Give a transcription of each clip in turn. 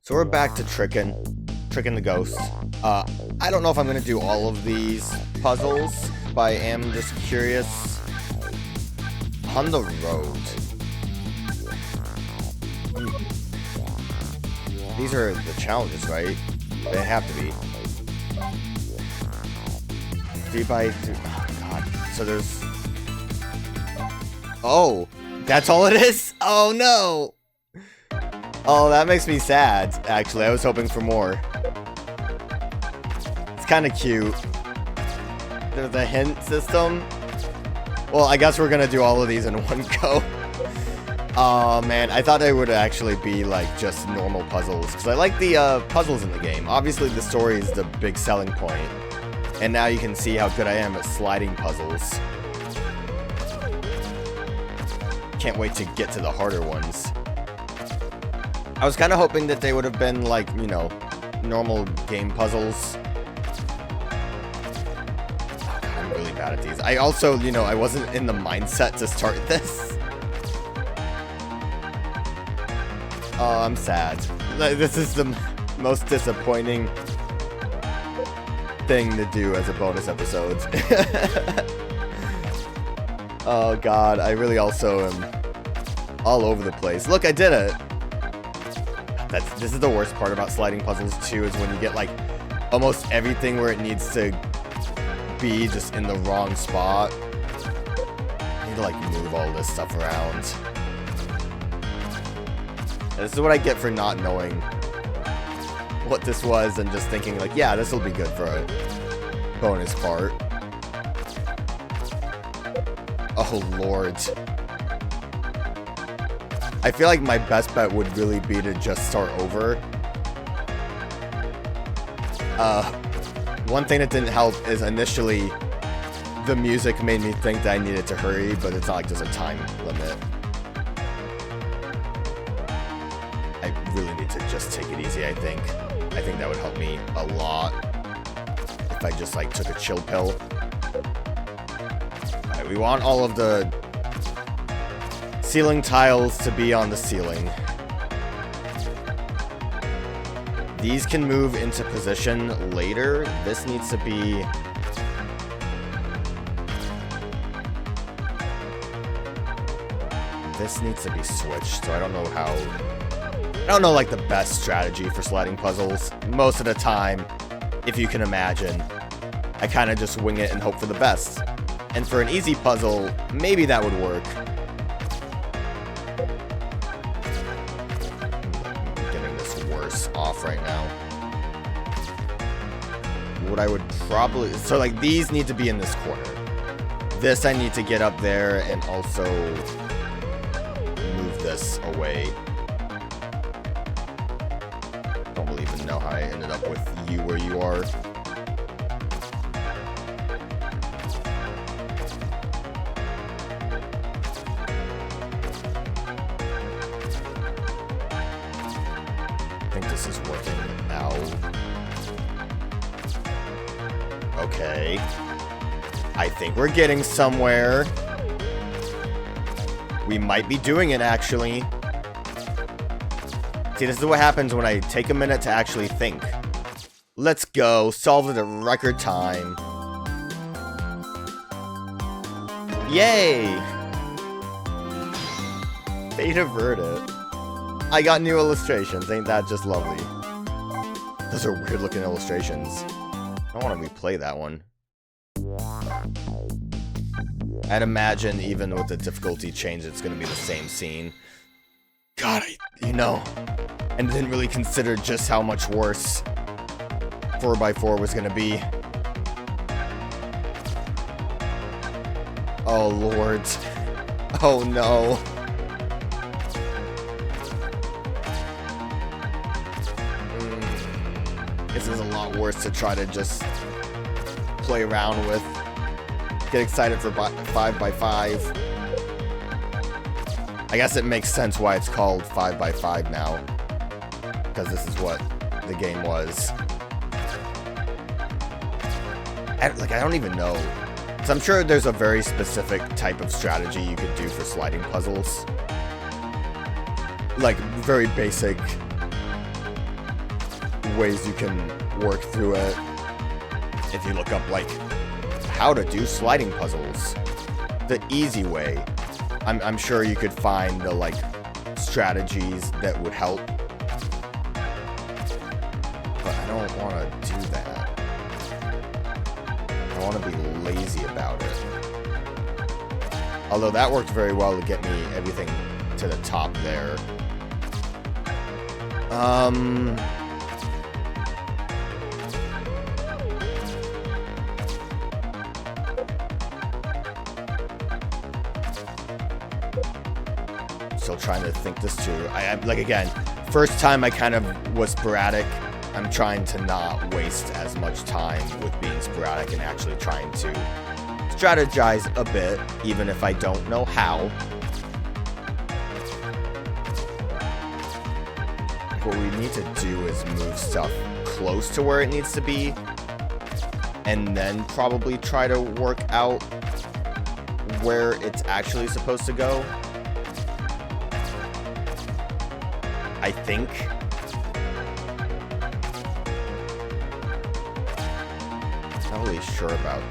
So we're back to tricking the ghost. I don't know if I'm gonna do all of these puzzles, but I am just curious. On the road. These are the challenges, right? They have to be. 3x3. Oh god. So there's. Oh, that's all it is? Oh no! Oh, that makes me sad, actually. I was hoping for more. It's kind of cute. There's a hint system. Well, I guess we're gonna do all of these in one go. Oh man, I thought they would actually be like just normal puzzles, because I like the puzzles in the game. Obviously the story is the big selling point, and now you can see how good I am at sliding puzzles. Can't wait to get to the harder ones. I was kind of hoping that they would have been like, you know, normal game puzzles. Oh, God, I'm really bad at these. I also, you know, I wasn't in the mindset to start this. Oh, I'm sad. This is the most disappointing thing to do as a bonus episode. Oh god, I really also am all over the place. Look, I did it! This is the worst part about sliding puzzles too, is when you get like almost everything where it needs to be just in the wrong spot. I need to like move all this stuff around. This is what I get for not knowing what this was and just thinking like, yeah, this will be good for a bonus part. Oh lord. I feel like my best bet would really be to just start over. One thing that didn't help is initially the music made me think that I needed to hurry, but it's not like there's a time limit. I really need to just take it easy, I think. I think that would help me a lot if I just like took a chill pill. Alright, we want all of the ceiling tiles to be on the ceiling. These can move into position later. This needs to be... This needs to be switched, so I don't know how... I don't know, like, the best strategy for sliding puzzles. Most of the time, if you can imagine, I kind of just wing it and hope for the best. And for an easy puzzle, maybe that would work. Off right now. What I would probably... So, like, these need to be in this corner. This I need to get up there and also move this away. Don't really even know how I ended up with you where you are. This is working now. Okay. I think we're getting somewhere. We might be doing it, actually. See, this is what happens when I take a minute to actually think. Let's go. Solve it in record time. Yay! Fate averted. I got new illustrations, ain't that just lovely? Those are weird looking illustrations. I don't want to replay that one. I'd imagine even with the difficulty change, it's going to be the same scene. God, you know, and didn't really consider just how much worse 4x4 was going to be. Oh lord. Oh no. This is a lot worse to try to just play around with. Get excited for 5x5. I guess it makes sense why it's called 5x5 now. Because this is what the game was. I don't even know. So I'm sure there's a very specific type of strategy you could do for sliding puzzles. Like, very basic ways you can work through it. If you look up, like, how to do sliding puzzles the easy way, I'm sure you could find the, like, strategies that would help. But I don't want to do that. I want to be lazy about it. Although that worked very well to get me everything to the top there. Still trying to think this through. I like, again, first time I kind of was sporadic. I'm trying to not waste as much time with being sporadic and actually trying to strategize a bit, even if I don't know how. What we need to do is move stuff close to where it needs to be, and then probably try to work out where it's actually supposed to go. I think. Not really sure about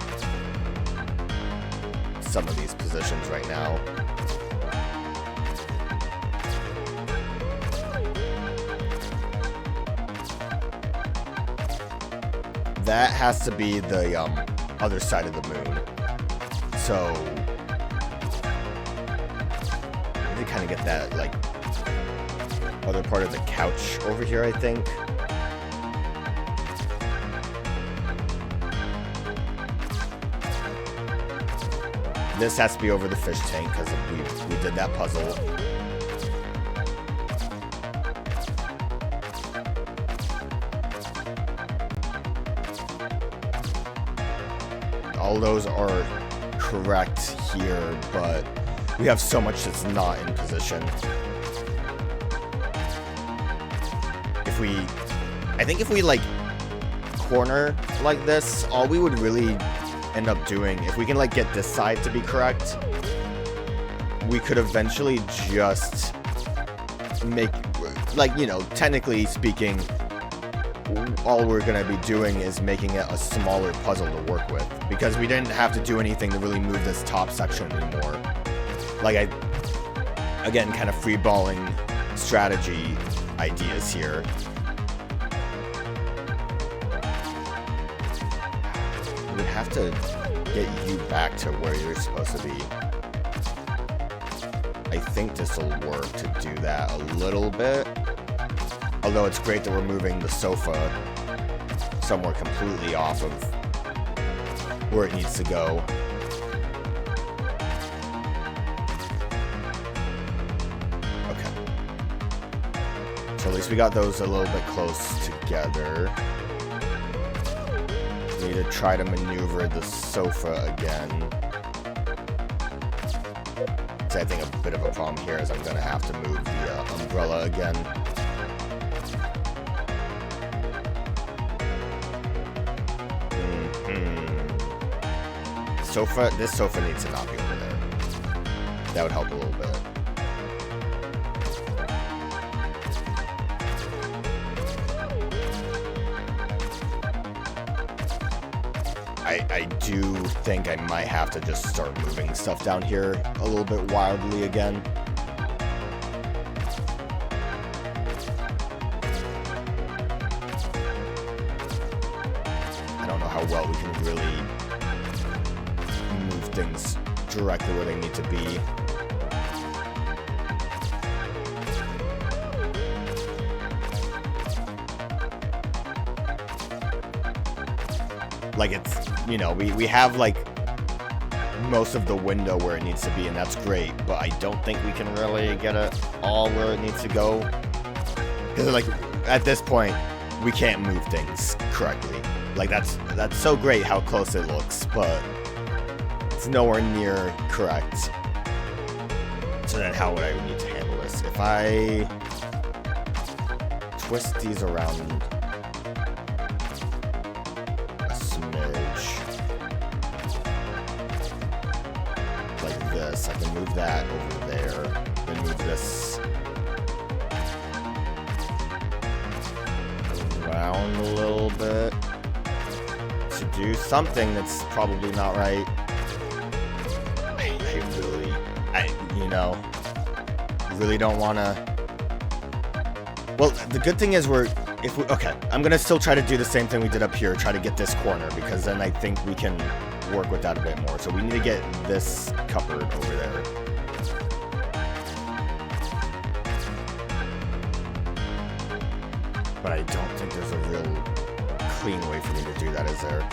some of these positions right now. That has to be the other side of the moon. So I need to kind of get that, like, other part of the couch over here, I think. This has to be over the fish tank because we did that puzzle. All those are correct here, but we have so much that's not in position. I think if we, like, corner like this, all we would really end up doing, if we can, like, get this side to be correct, we could eventually just make, like, you know, technically speaking, all we're going to be doing is making it a smaller puzzle to work with, because we didn't have to do anything to really move this top section anymore. Like, again, kind of freeballing strategy ideas here. We have to get you back to where you're supposed to be. I think this will work to do that a little bit. Although it's great that we're moving the sofa somewhere completely off of where it needs to go. Okay. So at least we got those a little bit close together. Need to try to maneuver the sofa again. So I think a bit of a problem here is I'm going to have to move the umbrella again. This sofa needs to not be over there. That would help a little bit. I do think I might have to just start moving stuff down here a little bit wildly again. I don't know how well we can really move things directly where they need to be. Like, it's, you know, we have, like, most of the window where it needs to be, and that's great, but I don't think we can really get it all where it needs to go. Because, like, at this point, we can't move things correctly. Like, that's so great how close it looks, but it's nowhere near correct. So then how would I need to handle this? If I twist these around a smidge, like this, I can move that over there, then move this around a little bit to do something that's probably not right. Really don't want to. Well, the good thing is okay, I'm going to still try to do the same thing we did up here, try to get this corner, because then I think we can work with that a bit more. So we need to get this cupboard over there. But I don't think there's a real clean way for me to do that, is there?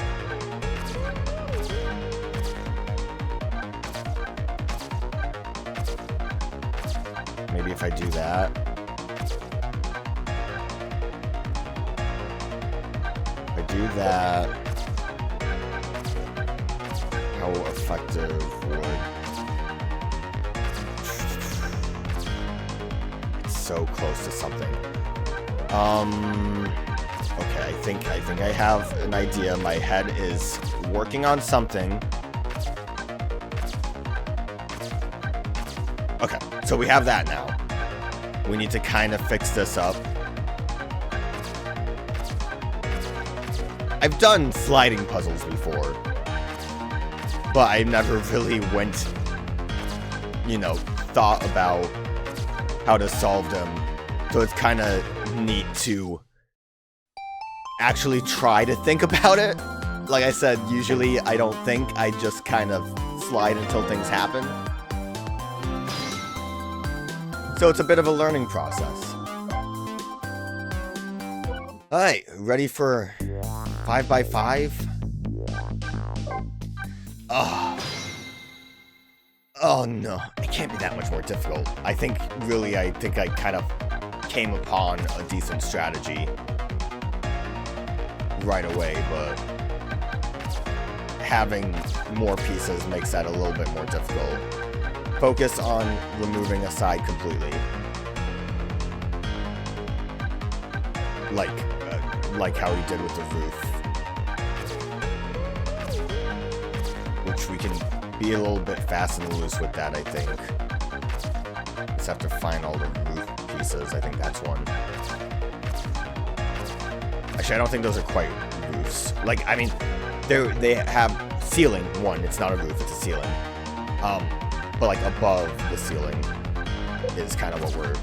Maybe if I do that. If I do that, how effective would... It's so close to something. Okay, I think I have an idea. My head is working on something. Okay, so we have that now. We need to kind of fix this up. I've done sliding puzzles before, but I never really went, thought about how to solve them. So it's kind of neat to actually try to think about it. Like I said, usually I don't think, I just kind of slide until things happen. So it's a bit of a learning process. Alright, ready for 5x5? Oh no, it can't be that much more difficult. I think I kind of came upon a decent strategy right away, but having more pieces makes that a little bit more difficult. Focus on removing a side completely. Like how he did with the roof. Which we can be a little bit fast and loose with that, I think. Just have to find all the roof pieces. I think that's one. Actually, I don't think those are quite roofs. Like, I mean, they have ceiling. One, it's not a roof, it's a ceiling. But like above the ceiling is kind of what we're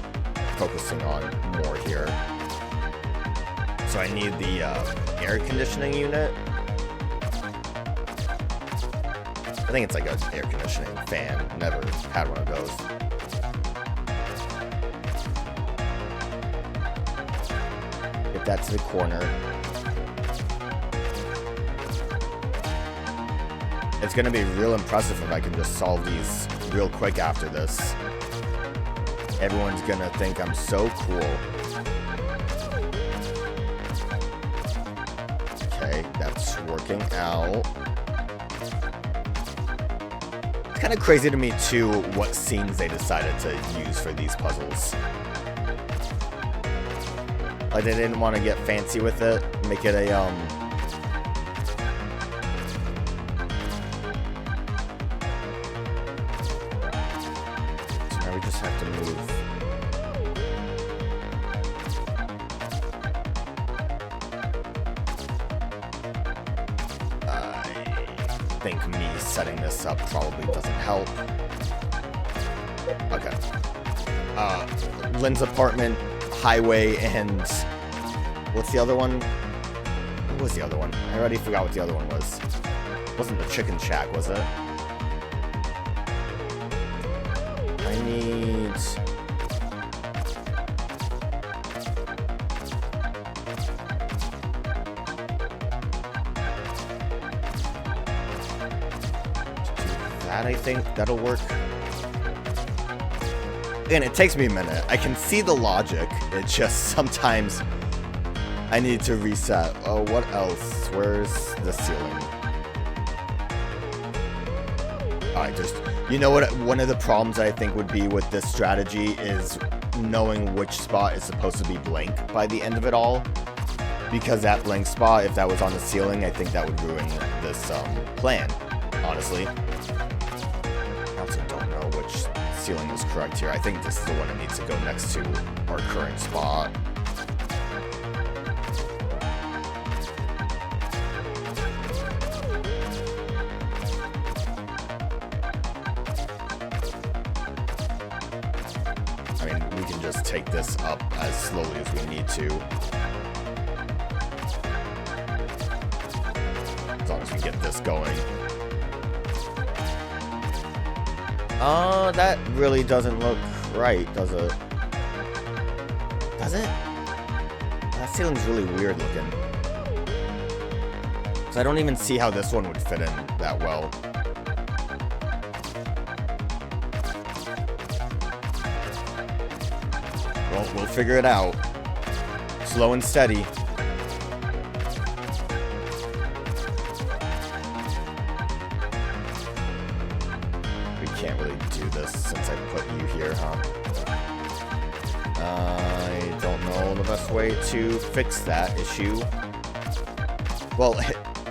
focusing on more here. So I need the air conditioning unit. I think it's like an air conditioning fan. Never had one of those. Get that to the corner. It's gonna be real impressive if I can just solve these real quick after this. Everyone's gonna think I'm so cool. Okay, that's working out. It's kind of crazy to me too what scenes they decided to use for these puzzles. Like they didn't want to get fancy with it, make it a So now we just have to move. I think me setting this up probably doesn't help. Okay. Lynn's apartment, highway, and what's the other one? What was the other one? I already forgot what the other one was. It wasn't the chicken shack, was it? I need... that, I think that'll work. Again, it takes me a minute. I can see the logic. It's just sometimes I need to reset. Oh, what else? Where's the ceiling? Alright, just... You know what? One of the problems I think would be with this strategy is knowing which spot is supposed to be blank by the end of it all. Because that blank spot, if that was on the ceiling, I think that would ruin this plan, honestly. I also don't know which ceiling is correct here. I think this is the one that needs to go next to our current spot. can just take this up as slowly as we need to. As long as we get this going. That really doesn't look right, does it? Does it? That ceiling's really weird looking. So I don't even see how this one would fit in that well. Well, we'll figure it out. Slow and steady. We can't really do this since I put you here, huh? I don't know the best way to fix that issue. Well,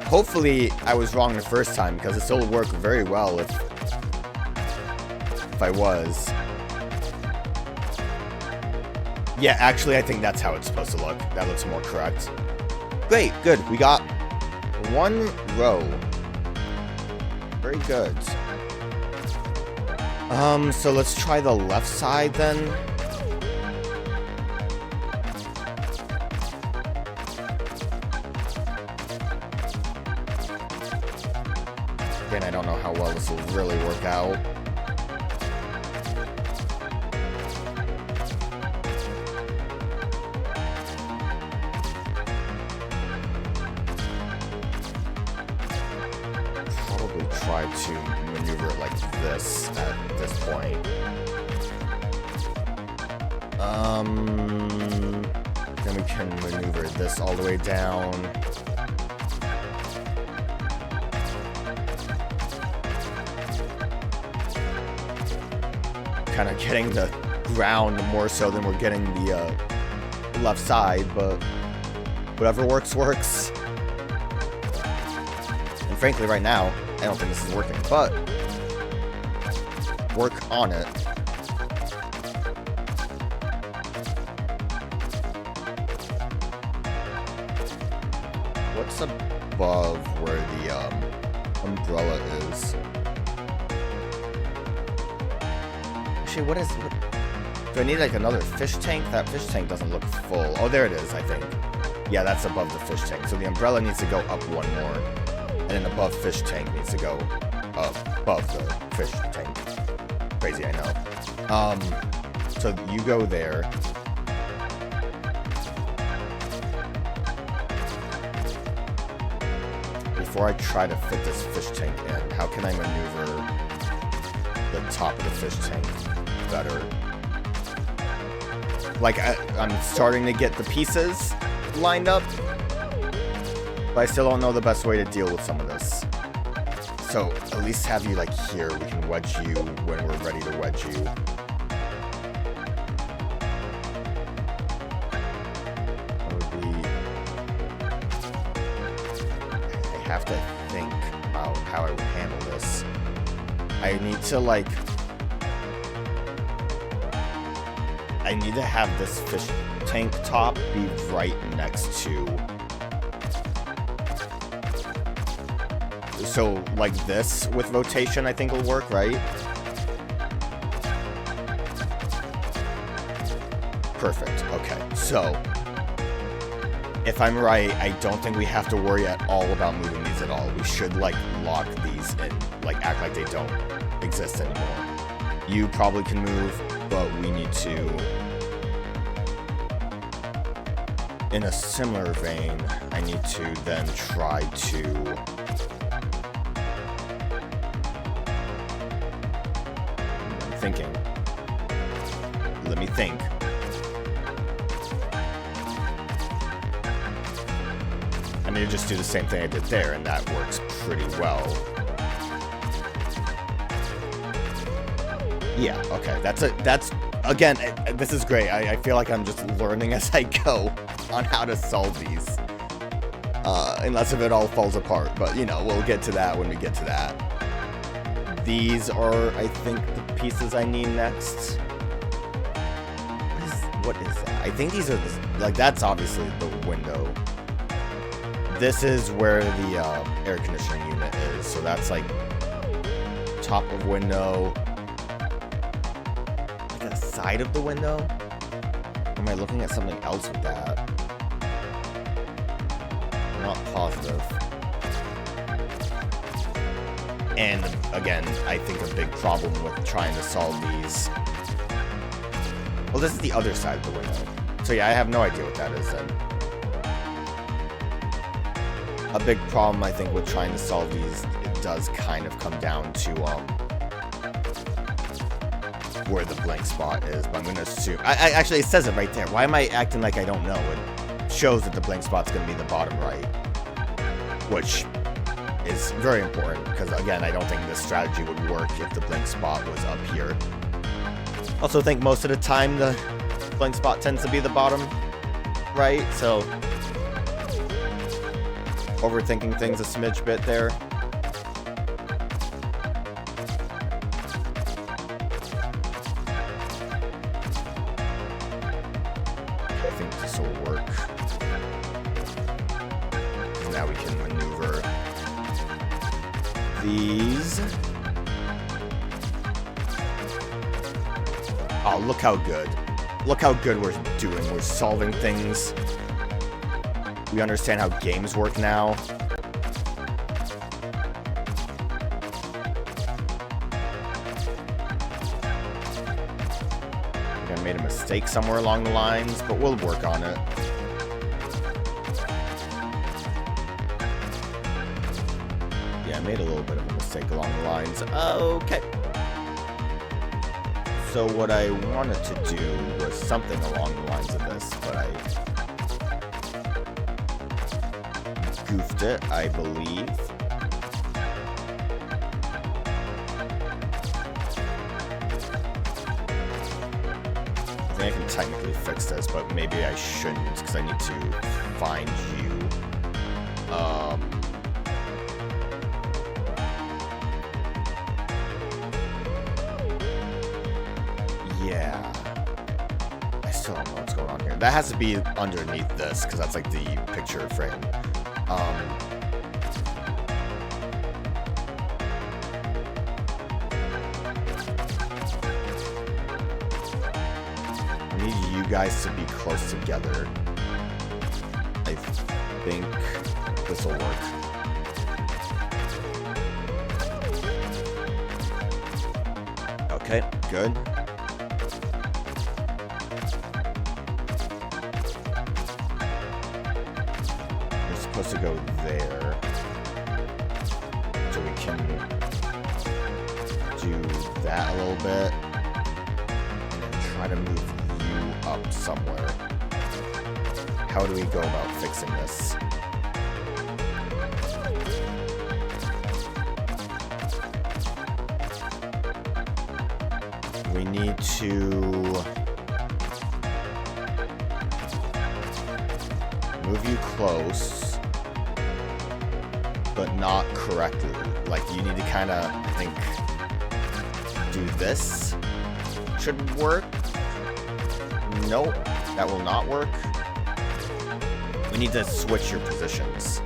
hopefully I was wrong the first time, because it still would work very well if I was. Yeah, actually, I think that's how it's supposed to look. That looks more correct. Great, good. We got one row. Very good. So let's try the left side then. Again, I don't know how well this will really work out. Try to maneuver it like this at this point. Then we can maneuver this all the way down. Kind of getting the ground more so than we're getting the left side, but whatever works, works. And frankly, right now, I don't think this is working, but work on it. What's above where the umbrella is? Actually, what? Do I need like another fish tank? That fish tank doesn't look full. Oh, there it is, I think. Yeah, that's above the fish tank. So the umbrella needs to go up one more. And then above fish tank needs to go above the fish tank. Crazy, I know. So you go there. Before I try to fit this fish tank in, how can I maneuver the top of the fish tank better? Like, I'm starting to get the pieces lined up, but I still don't know the best way to deal with some of this. So, at least have you, like, here. We can wedge you when we're ready to wedge you. That would be... I have to think about how I would handle this. I need to, like... I need to have this fish tank top be right next to... So, like this with rotation, I think will work, right? Perfect. Okay. So, if I'm right, I don't think we have to worry at all about moving these at all. We should, like, lock these and, like, act like they don't exist anymore. You probably can move, but we need to... In a similar vein, I need to then try to... thinking. Let me think. I need to just do the same thing I did there, and that works pretty well. Yeah, okay. That's again, this is great. I feel like I'm just learning as I go on how to solve these. Unless if it all falls apart. But, you know, we'll get to that when we get to that. These are, I think, the pieces I need next. What is that? I think these are the, like, that's obviously the window. This is where the air conditioning unit is. So that's like top of window. Like the side of the window. Or am I looking at something else with that? I'm not positive. And again, I think a big problem with trying to solve these... Well, this is the other side of the window. So yeah, I have no idea what that is then. A big problem, I think, with trying to solve these, it does kind of come down to where the blank spot is, but I'm going to assume... Actually, it says it right there. Why am I acting like I don't know? It shows that the blank spot's going to be the bottom right, which is very important, because again, I don't think this strategy would work if the blank spot was up here. Also think most of the time the blank spot tends to be the bottom right, so overthinking things a smidge bit there. I think this will work. Now we can maneuver these. Oh, look how good. Look how good we're doing. We're solving things. We understand how games work now. I think I made a mistake somewhere along the lines, but we'll work on it. Yeah, I made a little bit of a mistake along the lines. Okay. So what I wanted to do was something along the lines of this, but I goofed it, I believe. I think I can technically fix this, but maybe I shouldn't, because I need to find you. Yeah. I still don't know what's going on here. That has to be underneath this, because that's like the picture frame. I need you guys to be close together. I think this will work. Okay, good. Supposed to go there, so we can do that a little bit and then try to move you up somewhere. How do we go about fixing this? We need to move you close, but not correctly. Like, you need to kind of, I think, do this. Should work. Nope, that will not work. We need to switch your positions.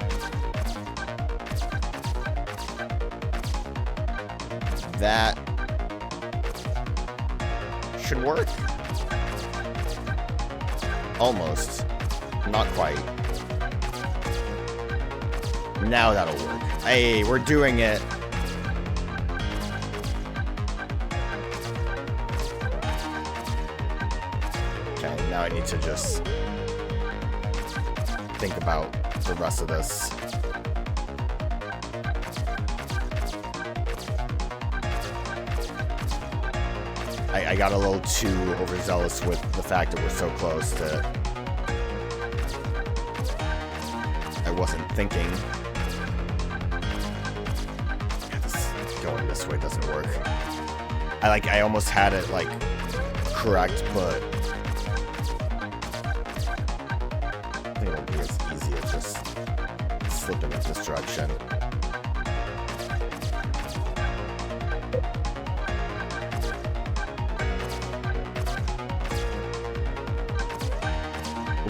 That should work. Almost. Not quite. Now that'll work. Hey, we're doing it. Okay, now I need to just think about the rest of this. I got a little too overzealous with the fact that we're so close to... I wasn't thinking. Going this way doesn't work. I almost had it like correct, but I think it won't be as easy as just slipping in this direction.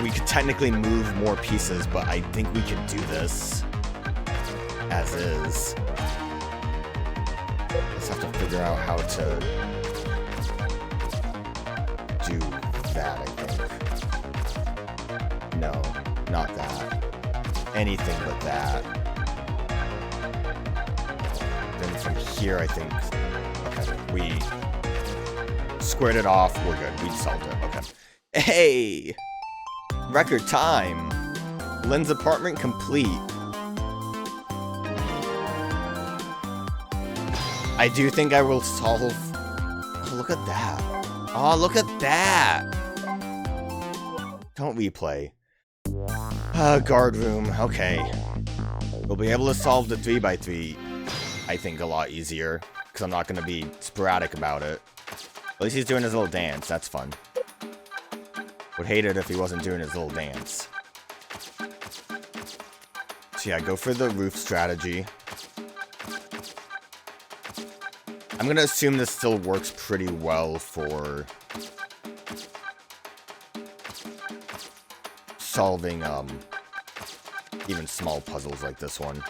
We could technically move more pieces, but I think we could do this as is. Let's have to figure out how to do that, I think. No, not that. Anything but that. Then from here, I think... Okay, we squared it off. We're good. We solved it. Okay. Hey! Record time. Lynn's apartment complete. I do think I will solve... Oh, look at that. Oh, look at that. Don't replay. Guard room. Okay. We'll be able to solve the 3x3, I think, a lot easier. Because I'm not going to be sporadic about it. At least he's doing his little dance. That's fun. Would hate it if he wasn't doing his little dance. So yeah, go for the roof strategy. I'm going to assume this still works pretty well for solving even small puzzles like this one.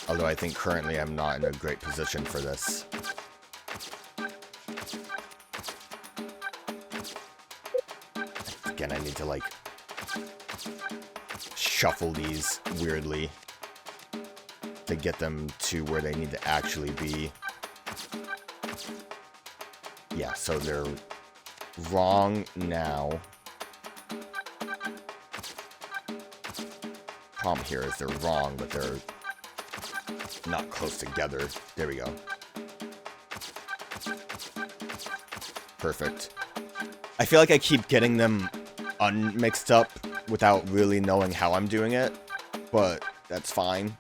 Although I think currently I'm not in a great position for this. Again, I need to like shuffle these weirdly to get them to where they need to actually be. Yeah, so they're wrong now. Problem here is they're wrong, but they're not close together. There we go. Perfect. I feel like I keep getting them unmixed up without really knowing how I'm doing it, but that's fine.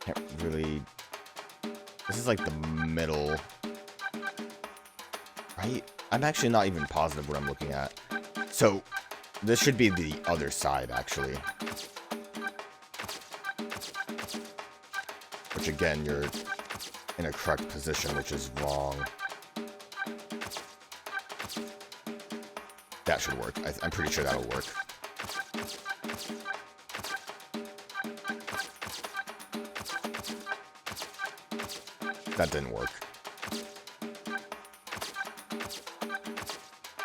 Can't really... This is like the middle, right? I'm actually not even positive what I'm looking at. So, this should be the other side, actually. Which, again, you're in a correct position, which is wrong. That should work. I'm pretty sure that'll work. That didn't work.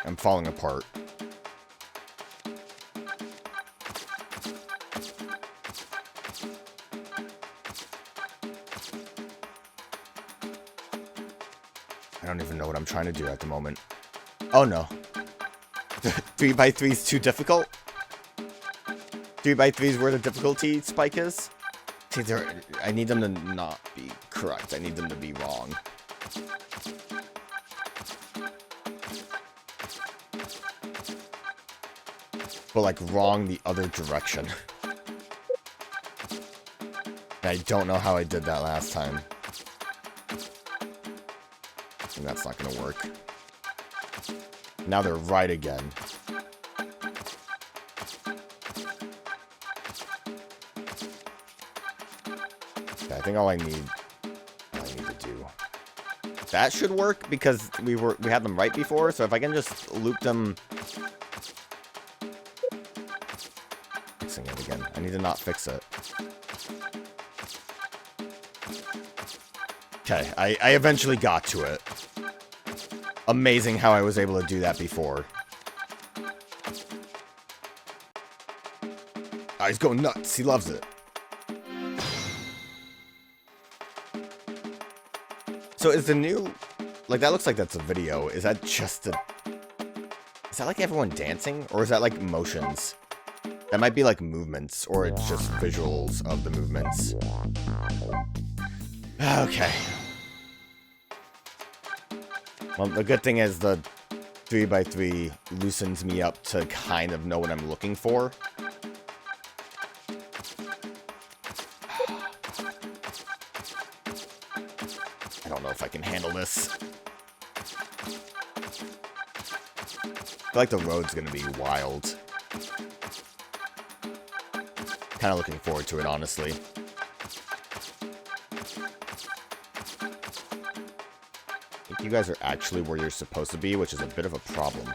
I'm falling apart. I don't even know what I'm trying to do at the moment. Oh no. 3x3 is too difficult? 3x3 is where the difficulty spike is? See, I need them to not be correct. I need them to be wrong. But like wrong the other direction. I don't know how I did that last time. And that's not gonna work. Now they're right again. Okay, I think all I need to do. That should work because we had them right before, so if I can just loop them. Fixing it again. I need to not fix it. Okay, I eventually got to it. Amazing how I was able to do that before. Oh, he's going nuts. He loves it. So is the new... Like, that looks like that's a video. Is that just a... Is that like everyone dancing? Or is that like motions? That might be like movements. Or it's just visuals of the movements. Okay. Well, the good thing is the 3x3 loosens me up to kind of know what I'm looking for. I don't know if I can handle this. I feel like the road's gonna be wild. Kind of looking forward to it, honestly. You guys are actually where you're supposed to be, which is a bit of a problem.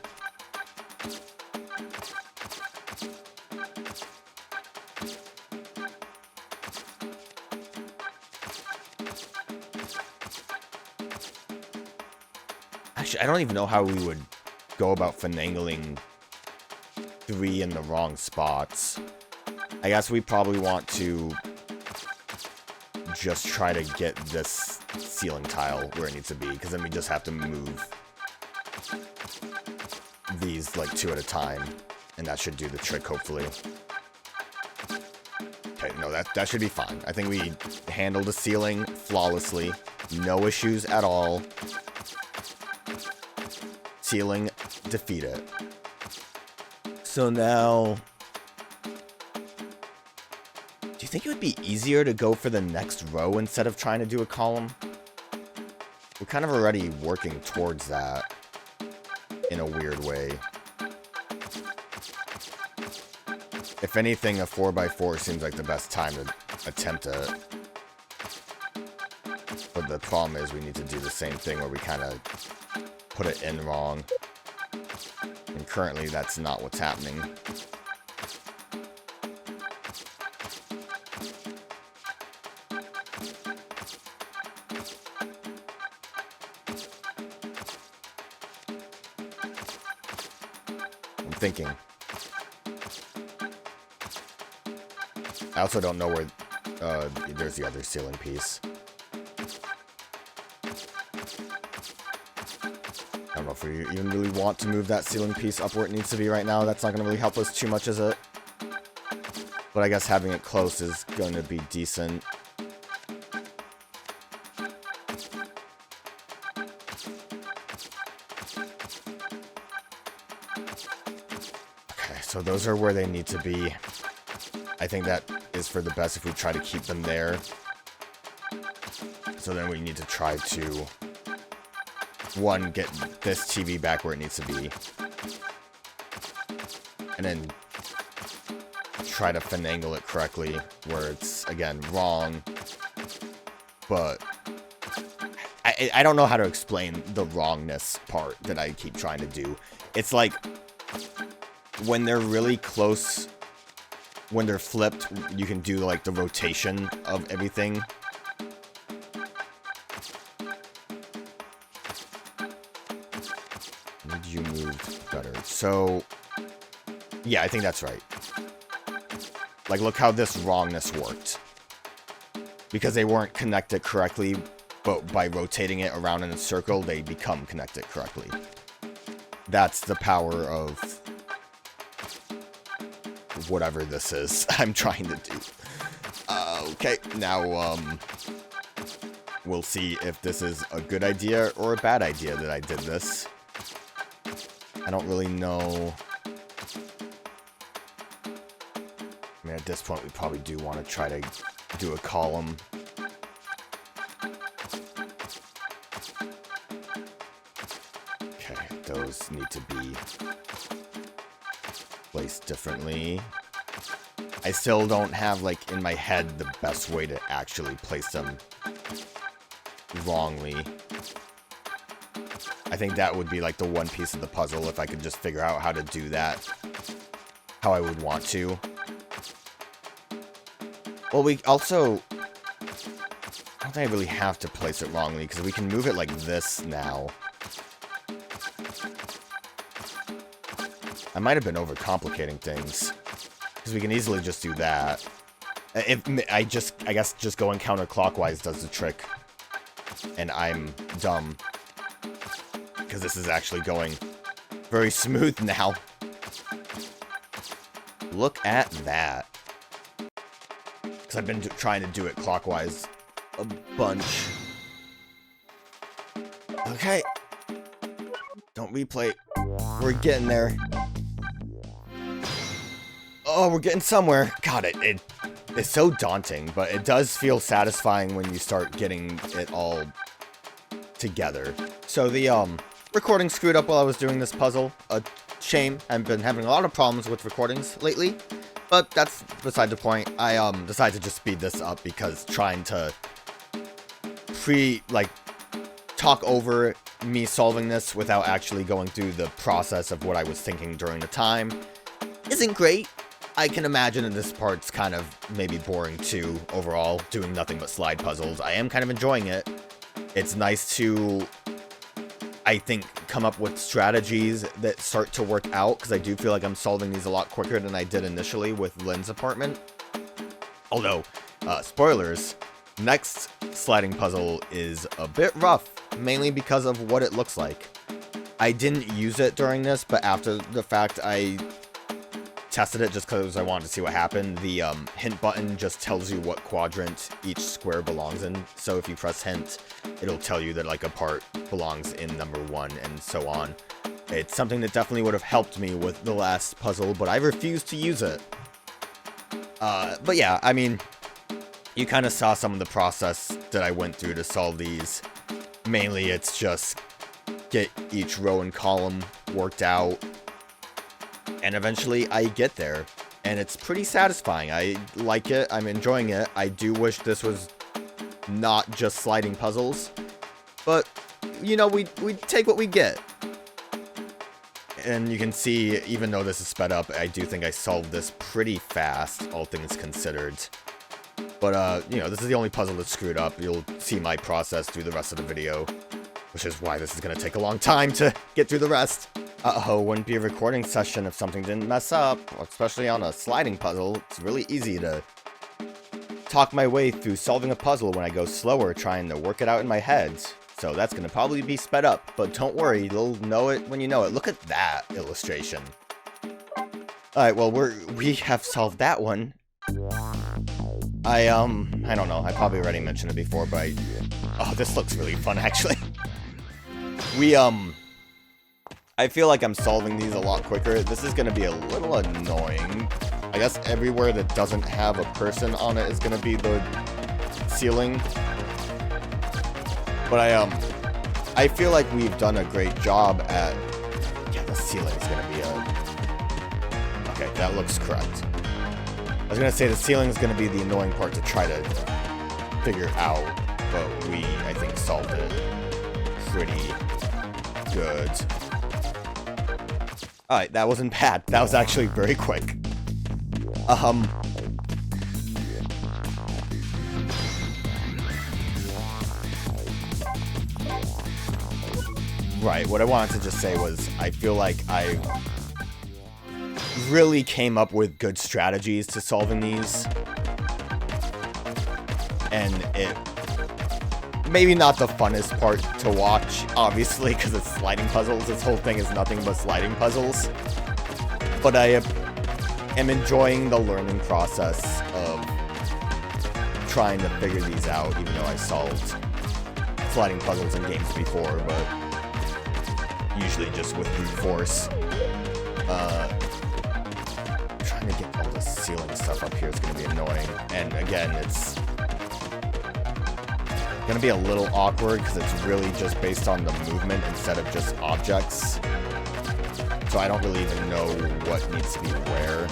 Actually, I don't even know how we would go about finagling 3 in the wrong spots. I guess we probably want to just try to get this ceiling tile where it needs to be, because then we just have to move these like 2 at a time, and that should do the trick, hopefully. Okay, no, that should be fine. I think we handled the ceiling flawlessly. No issues at all. Ceiling defeated. So now, do you think it would be easier to go for the next row instead of trying to do a column? We're kind of already working towards that in a weird way. If anything, a 4x4 seems like the best time to attempt it. But the problem is we need to do the same thing where we kind of put it in wrong. And currently that's not what's happening. I'm thinking. I also don't know where there's the other ceiling piece. I don't know if we even really want to move that ceiling piece up where it needs to be right now. That's not going to really help us too much, is it? But I guess having it close is going to be decent. Okay, so those are where they need to be. I think that is for the best if we try to keep them there. So then we need to try to, one, get this TV back where it needs to be. And then try to finagle it correctly where it's, again, wrong. But I don't know how to explain the wrongness part that I keep trying to do. It's like when they're really close, when they're flipped, you can do like the rotation of everything. Need you moved better. So, yeah, I think that's right. Like, look how this wrongness worked. Because they weren't connected correctly, but by rotating it around in a circle, they become connected correctly. That's the power of whatever this is I'm trying to do. Okay, now, we'll see if this is a good idea or a bad idea that I did this. I don't really know. I mean, at this point, we probably do want to try to do a column. Okay, those need to be placed differently. I still don't have, like, in my head the best way to actually place them wrongly. I think that would be, like, the one piece of the puzzle if I could just figure out how to do that how I would want to. Well, we also, I don't think I really have to place it wrongly, because we can move it like this now. I might have been overcomplicating things, because we can easily just do that. If I guess just going counterclockwise does the trick, and I'm dumb, because this is actually going very smooth now. Look at that. Because I've been trying to do it clockwise a bunch. Okay. Don't replay. We're getting there. Oh, we're getting somewhere. God, it's so daunting, but it does feel satisfying when you start getting it all together. So the recording screwed up while I was doing this puzzle. A shame. I've been having a lot of problems with recordings lately, but that's beside the point. I decided to just speed this up because trying to talk over me solving this without actually going through the process of what I was thinking during the time isn't great. I can imagine that this part's kind of maybe boring too, overall, doing nothing but slide puzzles. I am kind of enjoying it. It's nice to, I think, come up with strategies that start to work out, because I do feel like I'm solving these a lot quicker than I did initially with Lynn's apartment. Although, spoilers, next sliding puzzle is a bit rough, mainly because of what it looks like. I didn't use it during this, but after the fact I tested it just because I wanted to see what happened. The hint button just tells you what quadrant each square belongs in. So if you press hint, it'll tell you that like a part belongs in number 1 and so on. It's something that definitely would have helped me with the last puzzle, but I refused to use it. But yeah, I mean, you kind of saw some of the process that I went through to solve these. Mainly it's just get each row and column worked out. And eventually I get there, and it's pretty satisfying. I like it, I'm enjoying it. I do wish this was not just sliding puzzles, but, you know, we take what we get. And you can see, even though this is sped up, I do think I solved this pretty fast, all things considered. But, you know, this is the only puzzle that's screwed up. You'll see my process through the rest of the video, which is why this is going to take a long time to get through the rest. Uh-oh, wouldn't be a recording session if something didn't mess up, especially on a sliding puzzle. It's really easy to talk my way through solving a puzzle when I go slower trying to work it out in my head. So that's going to probably be sped up, but don't worry, you'll know it when you know it. Look at that illustration. Alright, well, we have solved that one. I don't know, I probably already mentioned it before, but oh, this looks really fun, actually. I feel like I'm solving these a lot quicker. This is going to be a little annoying. I guess everywhere that doesn't have a person on it is going to be the ceiling. But I feel like we've done a great job at... Yeah, the ceiling is going to be a... Okay, that looks correct. I was going to say the ceiling is going to be the annoying part to try to figure out, but we, I think, solved it pretty good. Alright, that wasn't bad. That was actually very quick. Right, what I wanted to just say was, I feel like I really came up with good strategies to solving these. And it... Maybe not the funnest part to watch, obviously, because it's sliding puzzles. This whole thing is nothing but sliding puzzles. But I am enjoying the learning process of trying to figure these out, even though I solved sliding puzzles in games before, but usually just with brute force. Trying to get all the ceiling stuff up here is going to be annoying. And again, it's gonna be a little awkward because it's really just based on the movement instead of just objects. So I don't really even know what needs to be where.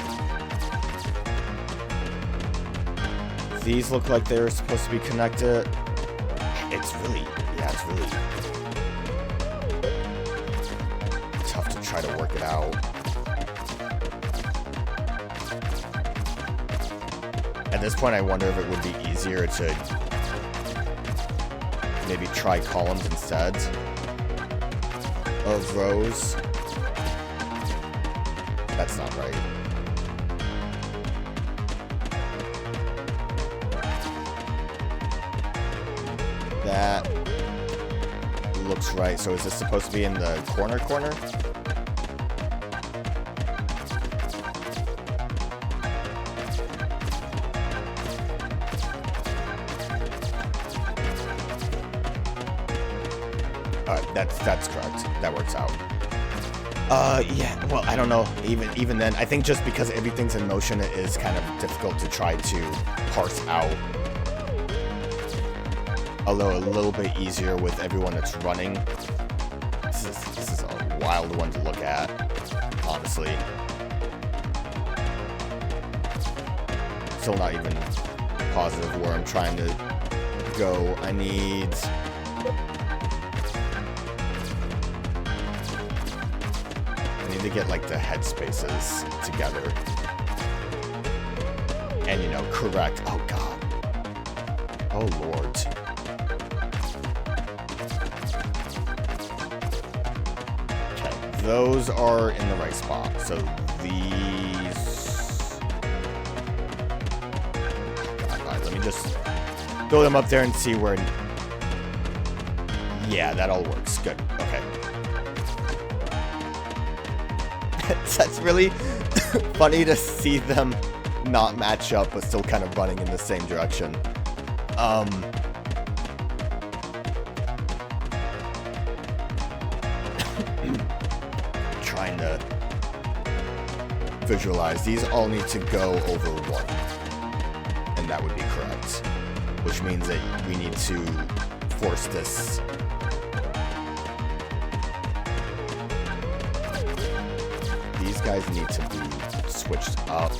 These look like they're supposed to be connected. It's really, yeah, it's really tough to try to work it out. At this point, I wonder if it would be easier to maybe try columns instead of rows. That's not right. That looks right. So is this supposed to be in the corner? That's correct. That works out. Yeah, well, I don't know. Even then, I think just because everything's in motion, it is kind of difficult to try to parse out. Although a little bit easier with everyone that's running. This is a wild one to look at, honestly. Still not even positive where I'm trying to go. I need to get like the head spaces together. And you know, correct. Oh god. Oh lord. those are in the right spot. So these... Alright, let me just throw them up there and see where... Yeah, that all works. Good. Okay. That's really funny to see them not match up, but still kind of running in the same direction. Trying to visualize. These all need to go over 1. And that would be correct. Which means that we need to force this. These guys need to be switched up.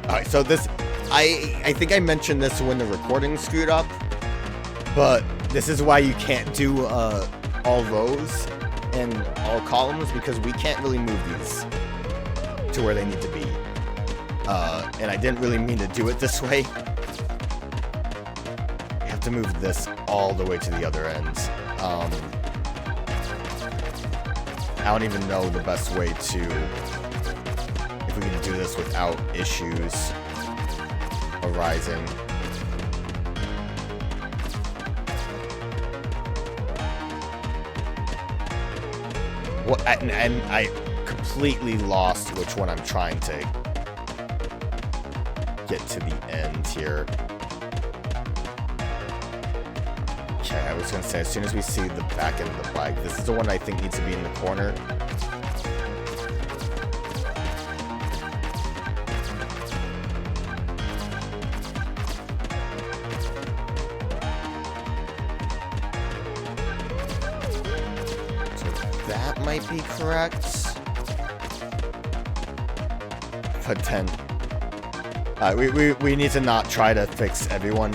Alright, so this, I think I mentioned this when the recording screwed up, but this is why you can't do all rows and all columns, because we can't really move these to where they need to be. And I didn't really mean to do it this way. You have to move this all the way to the other end. I don't even know the best way to, if we can do this without issues arising. What? And I completely lost which one I'm trying to get to the end here. Okay, I was gonna say, as soon as we see the back end of the bike, this is the one I think needs to be in the corner. So that might be correct. But then, we need to not try to fix everyone.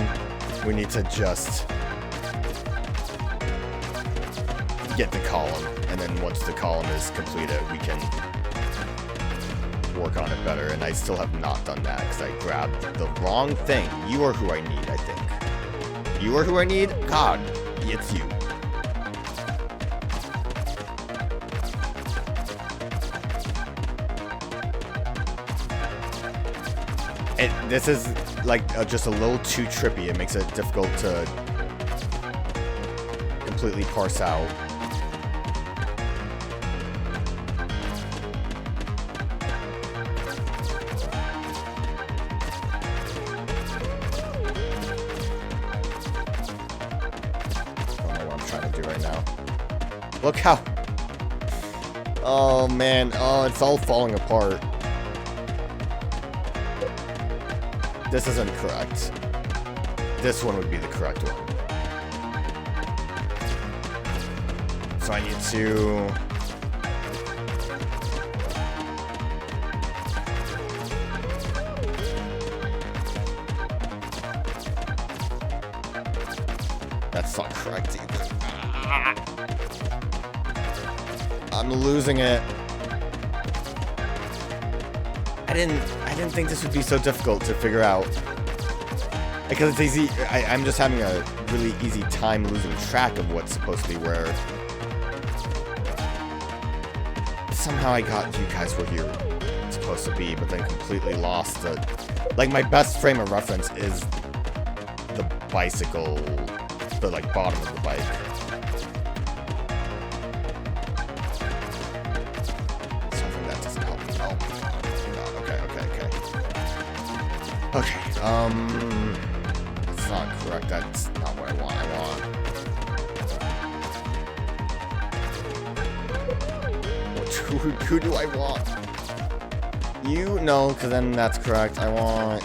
We need to just get the column, and then once the column is completed, we can work on it better. And I still have not done that because I grabbed the wrong thing. You are who I need, I think. You are who I need? God, it's you. This is like just a little too trippy. It makes it difficult to completely parse out. I don't know what I'm trying to do right now. Look how... Oh man, oh, it's all falling apart. This isn't correct. This one would be the correct one. So I need to... That's not correct either. Ah! I'm losing it. I didn't think this would be so difficult to figure out. Because it's easy, I'm just having a really easy time losing track of what's supposed to be where. Somehow I got you guys where you're supposed to be, but then completely lost the... Like, my best frame of reference is the bicycle, the, like, bottom of the bike. Okay, it's not correct. That's not what I want. Who do I want? You? No, because then that's correct. I want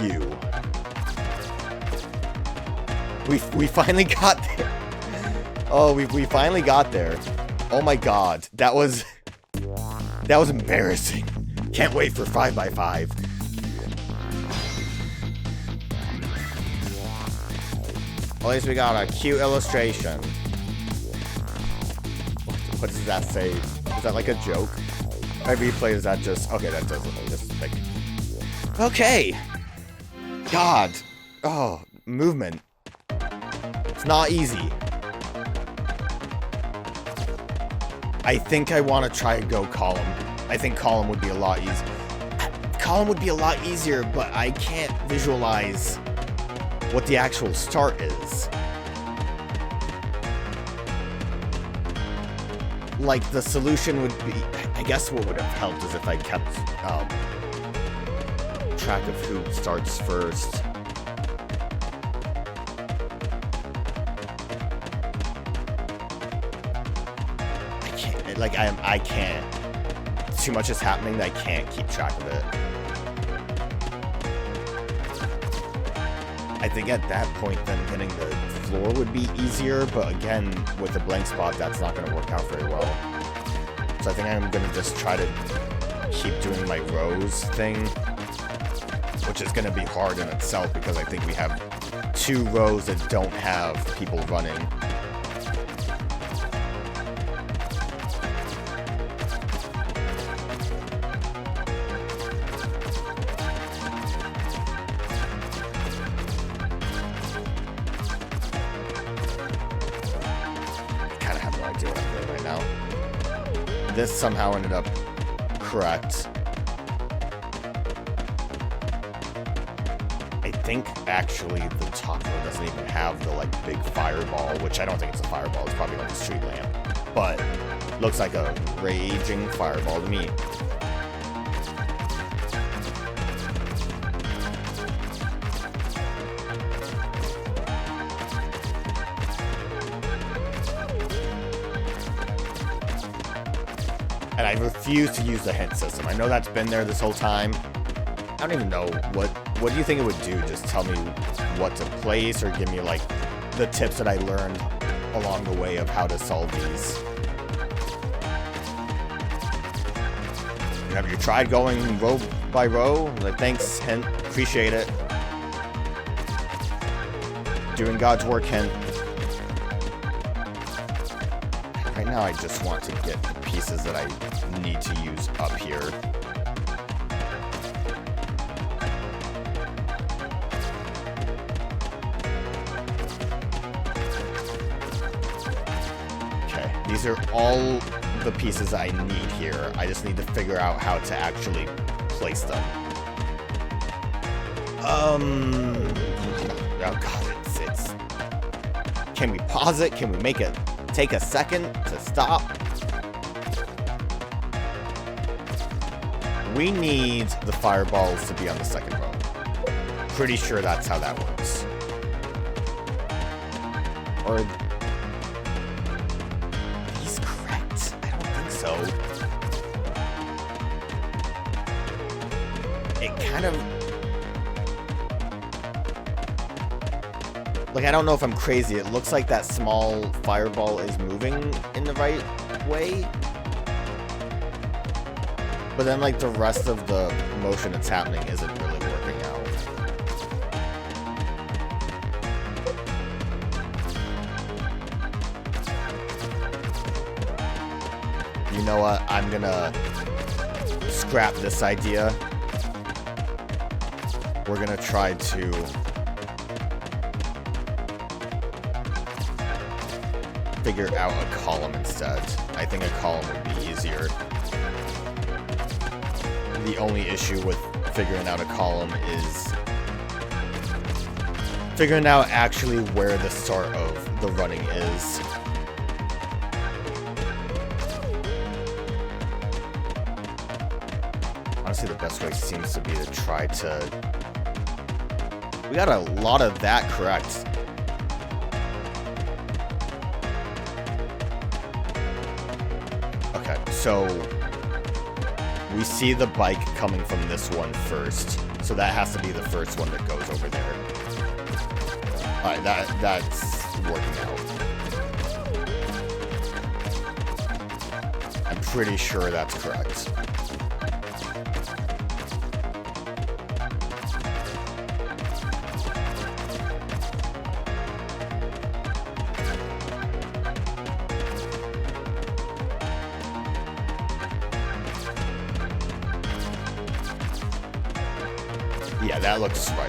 you. We finally got there. Oh, we finally got there. Oh my god, that was embarrassing. Can't wait for 5x5. At least we got a cute illustration. What does that say? Is that like a joke? I replay, is that just... Okay, that doesn't just Okay. God. Oh, movement. It's not easy. I think I want to try go column. I think column would be a lot easier. Column would be a lot easier, but I can't visualize what the actual start is. Like, the solution would be... I guess what would have helped is if I kept track of who starts first. I can't... Like, I can't... Too much is happening that I can't keep track of it. I think at that point, then hitting the floor would be easier, but again, with a blank spot, that's not going to work out very well. So I think I'm going to just try to keep doing my rows thing, which is going to be hard in itself because I think we have 2 rows that don't have people running. This somehow ended up correct. I think actually the top row doesn't even have the like big fireball, which I don't think it's a fireball, it's probably like a street lamp. But looks like a raging fireball to me. And I refuse to use the hint system. I know that's been there this whole time. I don't even know what do you think it would do? Just tell me what to place or give me like the tips that I learned along the way of how to solve these. Have you tried going row by row? Like, thanks, hint. Appreciate it. Doing God's work, hint. Right now I just want to get the pieces that I need to use up here. Okay, these are all the pieces I need here. I just need to figure out how to actually place them. Oh god, it's... Can we pause it? Can we make it take a second to stop? We need the fireballs to be on the second row. Pretty sure that's how that works. Or... He's correct. I don't think so. It kind of... Like, I don't know if I'm crazy. It looks like that small fireball is moving in the right way. But then, like, the rest of the motion that's happening isn't really working out. You know what? I'm gonna scrap this idea. We're gonna try to... figure out a column instead. I think a column would be easier. The only issue with figuring out a column is figuring out actually where the start of the running is. Honestly, the best way seems to be to try to... We got a lot of that correct. So, we see the bike coming from this one first. So that has to be the first one that goes over there. Alright, that's working out. I'm pretty sure that's correct. Yeah, that looks right.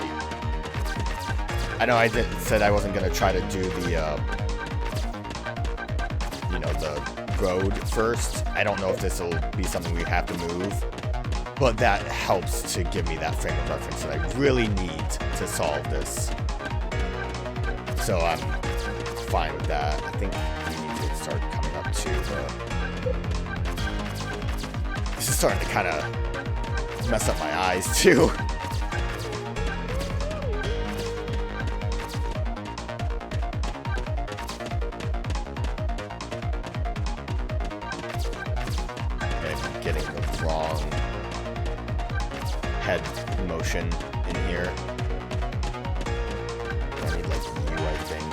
I know I said I wasn't gonna try to do the, you know, the road first. I don't know if this will be something we have to move, but that helps to give me that frame of reference that I really need to solve this. So I'm fine with that. I think we need to start coming up to this is starting to kind of mess up my eyes too. I'm getting the wrong head motion in here. I need like you, I think.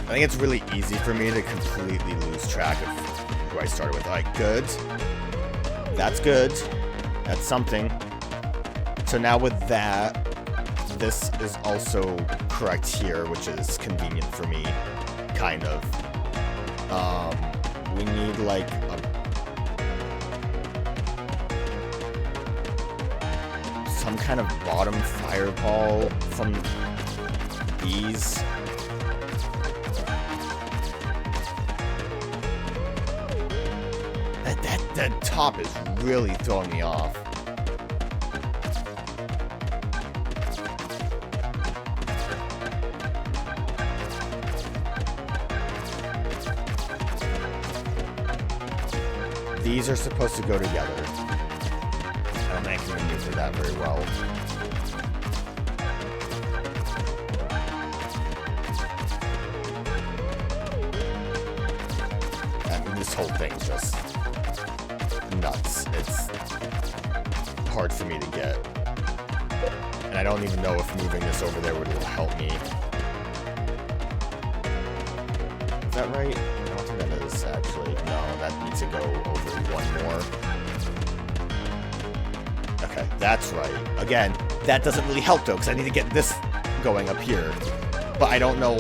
I think it's really easy for me to completely lose track of who I started with. Alright, good. That's good. That's something. So now with that, this is also correct here, which is convenient for me, kind of. We need like some kind of bottom fireball from these. That top is really throwing me off. These are supposed to go together. I don't think I can maneuver that very well. I mean, this whole thing's just nuts. It's hard for me to get. And I don't even know if moving this over there would help me. Is that right? I don't think that is actually. No, that needs to go over one more. Okay, that's right. Again, that doesn't really help though, because I need to get this going up here. But I don't know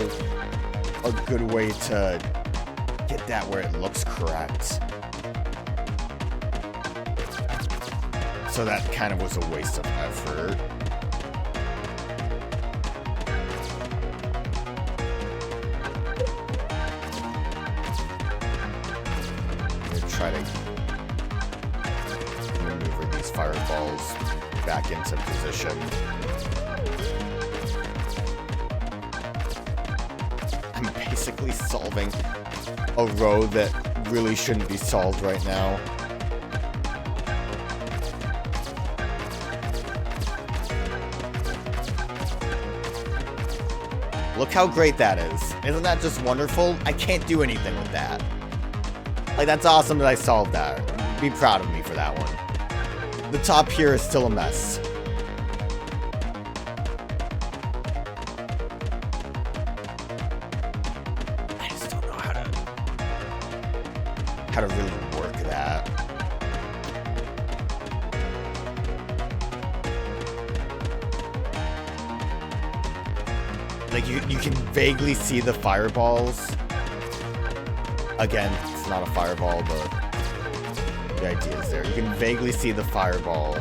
a good way to get that where it looks correct. So that kind of was a waste of effort. I'm gonna try to maneuver these fireballs back into position. I'm basically solving a row that really shouldn't be solved right now. Look how great that is. Isn't that just wonderful? I can't do anything with that. Like, that's awesome that I solved that. Be proud of me for that one. The top here is still a mess. I just don't know how to really work that. Like, you can vaguely see the fireballs. Again, it's not a fireball, but the idea is there. You can vaguely see the fireball.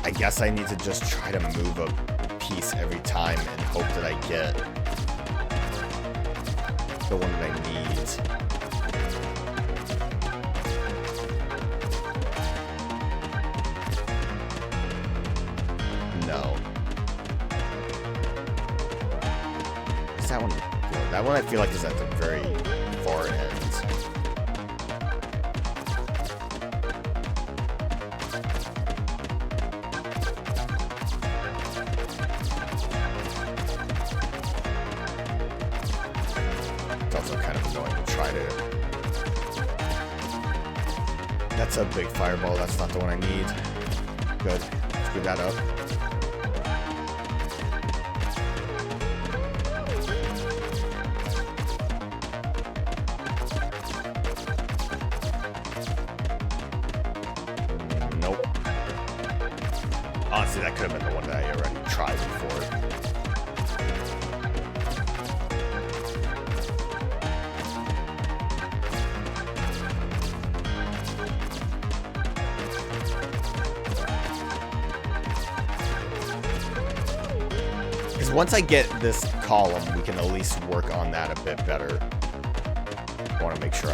I guess I need to just try to move a piece every time and hope that I get the one that I need. No. That one, that one I feel like is at the very far end. It's also kind of annoying to try to. That's a big fireball. That's not the one I need. Good. Screw that up. Honestly, that could have been the one that I already tried before. once I get this column, we can at least work on that a bit better. I want to make sure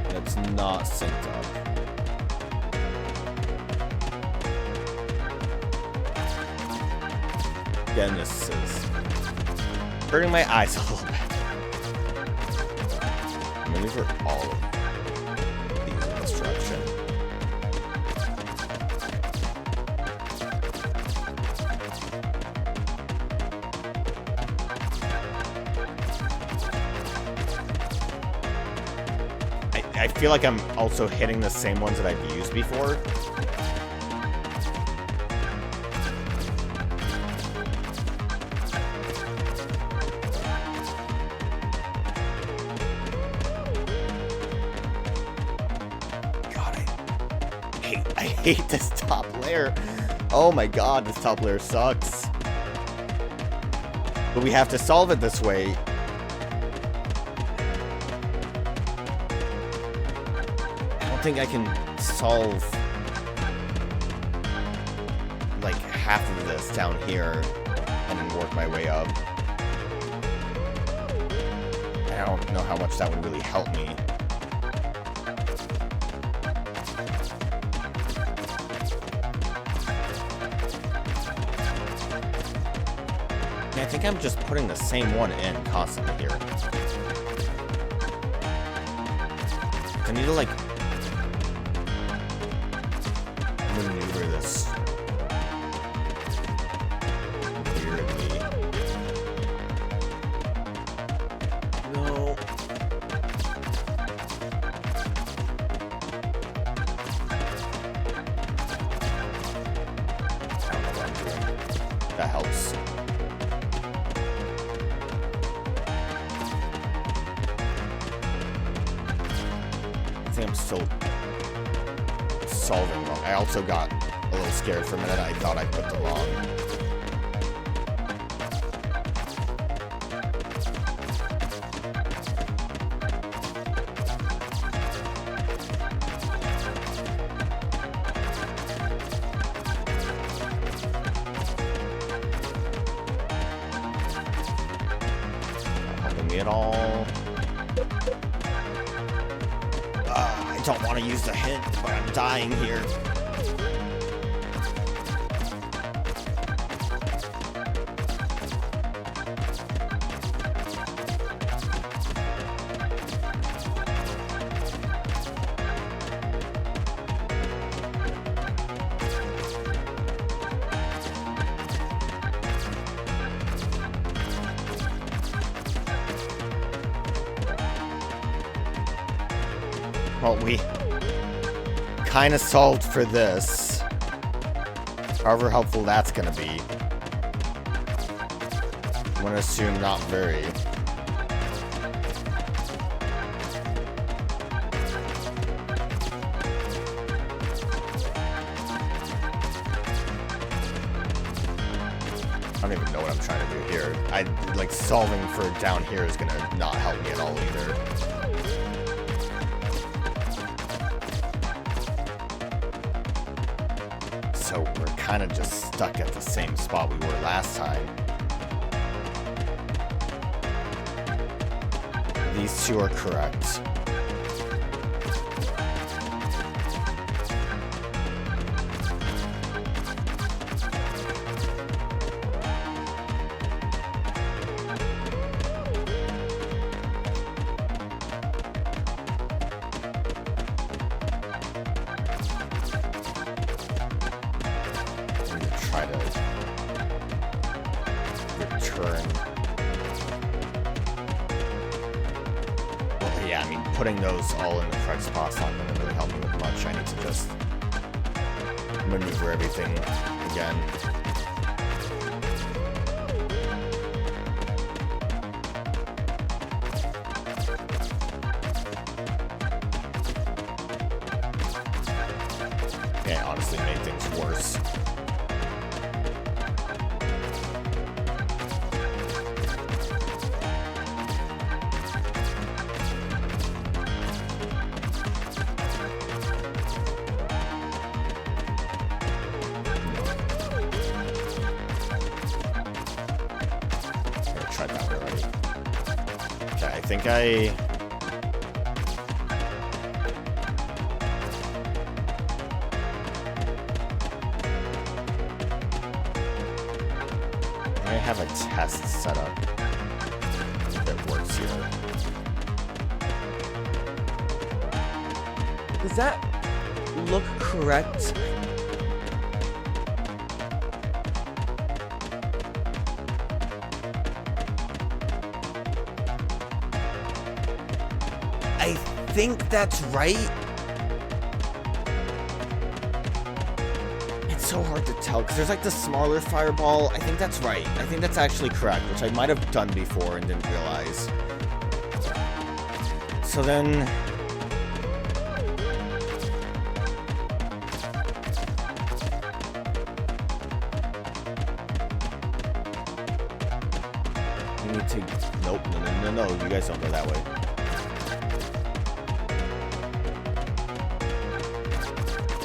it's not synced up. Again, this is hurting my eyes a little bit. Maneuver all of these in this direction. I feel like I'm also hitting the same ones that I've used before. I hate this top layer. Oh my god, this top layer sucks. But we have to solve it this way. I don't think I can solve like half of this down here and then work my way up. I don't know how much that would really help me. I think I'm just putting the same one in constantly here. I need to like maneuver this weirdly. No. I don't know what I'm doing. That helps. I'm still solving wrong. I also got a little scared for a minute. I thought I put the wrong. Not helping me at all. I don't want to use the hint, but I'm dying here. Well, we kind of solved for this. However helpful that's going to be. I'm going to assume not very. I don't even know what I'm trying to do here. Like, solving for down here is going to not help me at all either. So we're kind of just stuck at the same spot we were last time. These two are correct. Putting those all in the correct spots not going to really help me with much. I need to just maneuver everything again. Yeah, honestly made things worse. think I have a test set up that works here. Does that look correct? I think that's right. It's so hard to tell because there's like the smaller fireball. I think that's right. I think that's actually correct, which I might have done before and didn't realize. So then we need to, nope, no, you guys don't go that way.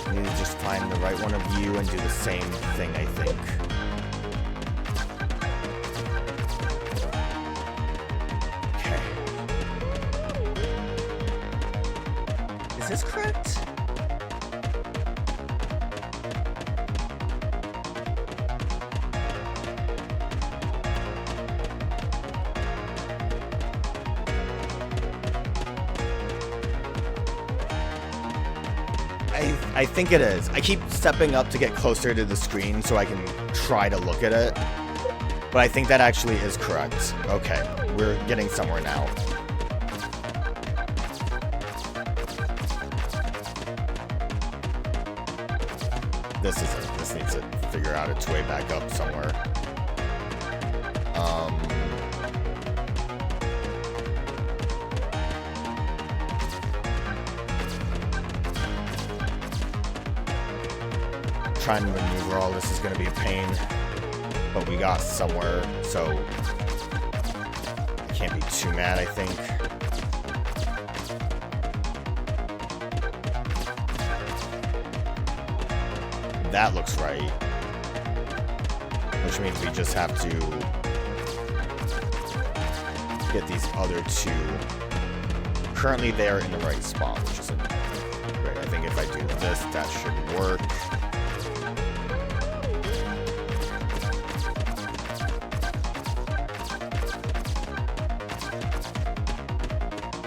We need to just find the right one of you and do the same thing, I think. Okay. Is this correct? I think it is. I keep stepping up to get closer to the screen so I can try to look at it. But I think that actually is correct. Okay, we're getting somewhere now. This is it. This needs to figure out its way back up somewhere. Trying to maneuver all this is going to be a pain, but we got somewhere, so I can't be too mad, I think. That looks right, which means we just have to get these other two. Currently they're in the right spot, which isn't great. I think if I do this, that should work.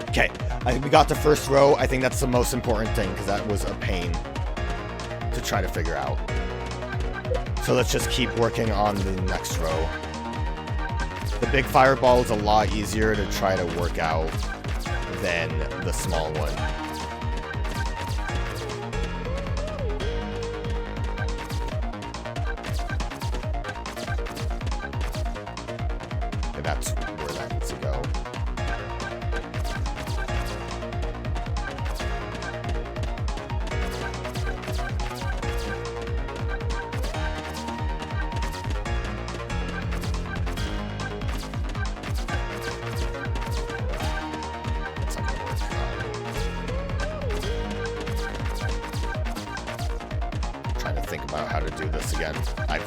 Okay, we got the first row. I think that's the most important thing because that was a pain to try to figure out. So let's just keep working on the next row. The big fireball is a lot easier to try to work out than the small one. Okay, that's where that needs to go.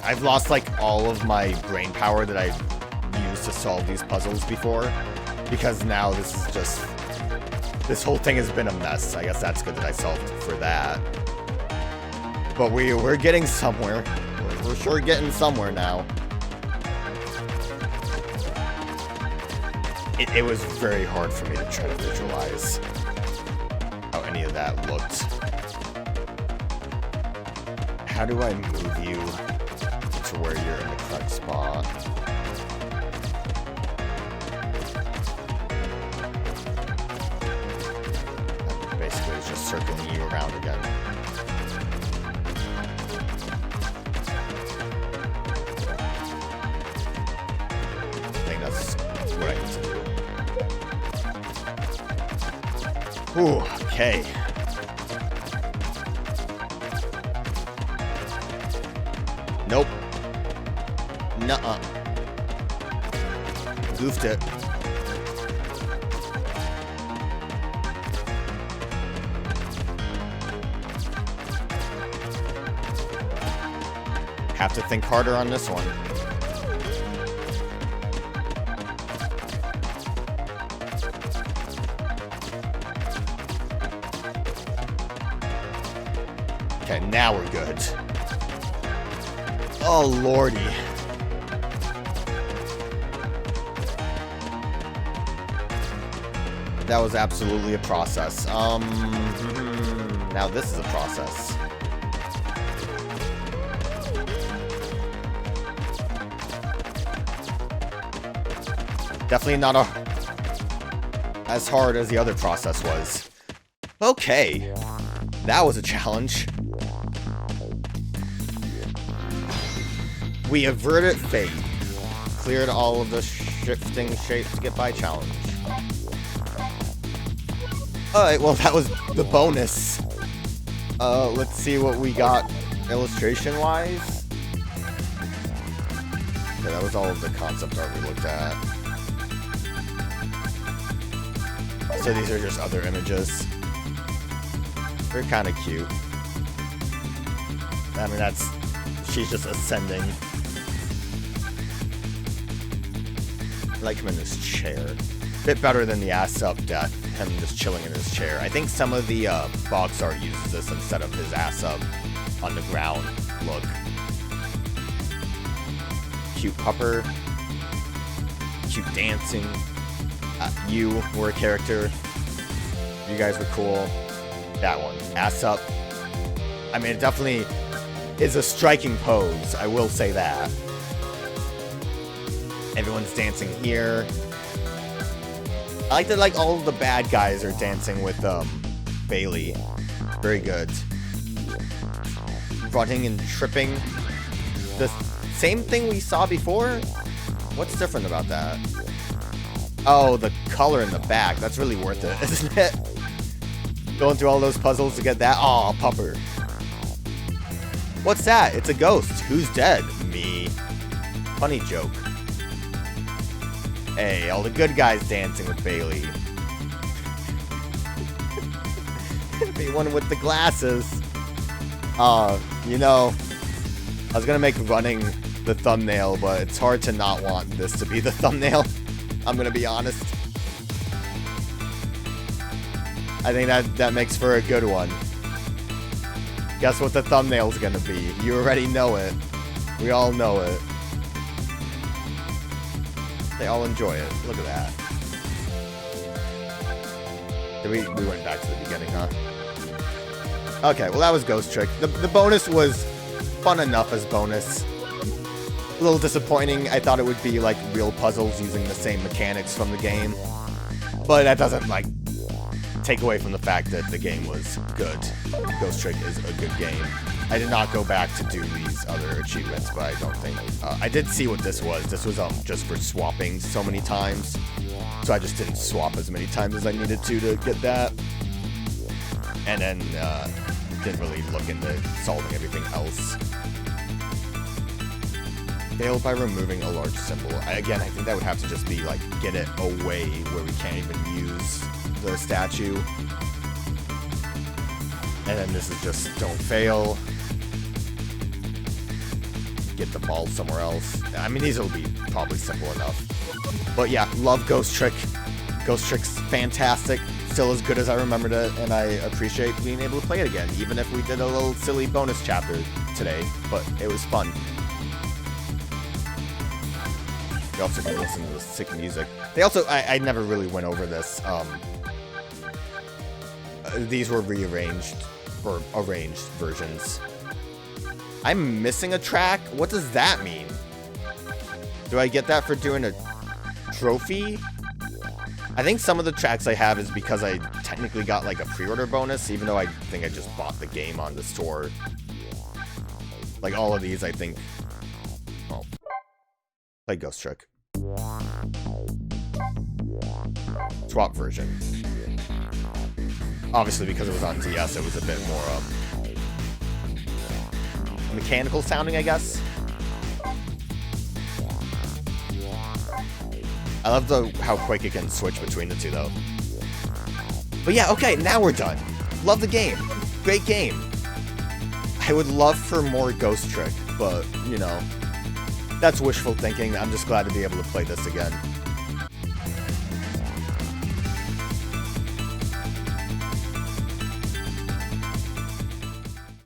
I've lost like all of my brain power that I've used to solve these puzzles before, because now this is just, this whole thing has been a mess. I guess that's good that I solved for that. But we're getting somewhere. We're sure getting somewhere now. It was very hard for me to try to visualize how any of that looked. How do I move you to where you're in the correct spot? That basically is just circling you around again. I think that's what I need to do. Ooh, okay. Nope. Nuh-uh. Goofed it. Have to think harder on this one. Okay, now we're good. Oh, lordy. That was absolutely a process. Now this is a process. Definitely not as hard as the other process was. Okay. That was a challenge. We averted fate. Cleared all of the shifting shapes to get by challenge. Alright, well that was the bonus. Let's see what we got illustration-wise. Okay, that was all of the concept art we looked at. So these are just other images. They're kind of cute. I mean, she's just ascending. I like him in his chair. Bit better than the ass up death, him just chilling in his chair. I think some of the box art uses this instead of his ass up on the ground look. Cute pupper. Cute dancing. You were a character. You guys were cool. That one. Ass up. I mean, it definitely is a striking pose. I will say that. Everyone's dancing here. I like that, like, all of the bad guys are dancing with, Bailey. Very good. Running and tripping. The same thing we saw before? What's different about that? Oh, the color in the back. That's really worth it, isn't it? Going through all those puzzles to get that. Aw, pupper. What's that? It's a ghost. Who's dead? Me. Funny joke. Hey, all the good guys dancing with Bailey. The one with the glasses. You know, I was gonna make running the thumbnail, but it's hard to not want this to be the thumbnail. I'm gonna be honest. I think that makes for a good one. Guess what the thumbnail's gonna be? You already know it. We all know it. They all enjoy it. Look at that. We went back to the beginning, huh? Okay, well that was Ghost Trick. The bonus was fun enough as bonus. A little disappointing. I thought it would be like real puzzles using the same mechanics from the game. But that doesn't like take away from the fact that the game was good. Ghost Trick is a good game. I did not go back to do these other achievements, but I don't think... I did see what this was. This was just for swapping so many times. So I just didn't swap as many times as I needed to get that. And then didn't really look into solving everything else. Failed by removing a large symbol. Again, I think that would have to just be like, get it away where we can't even use the statue. And then this is just don't fail. Get the ball somewhere else. I mean, these will be probably simple enough. But yeah, love Ghost Trick. Ghost Trick's fantastic. Still as good as I remembered it, and I appreciate being able to play it again, even if we did a little silly bonus chapter today. But it was fun. You also can listen to the sick music. They also, I never really went over this. These were rearranged, or arranged versions. I'm missing a track? What does that mean? Do I get that for doing a trophy? I think some of the tracks I have is because I technically got like a pre-order bonus, even though I think I just bought the game on the store. Like all of these, I think... Oh. Play Ghost Trick. Swap version. Obviously, because it was on DS, it was a bit more, mechanical sounding, I guess. I love how quick it can switch between the two, though. But yeah, okay, now we're done. Love the game. Great game. I would love for more Ghost Trick, but, you know, that's wishful thinking. I'm just glad to be able to play this again.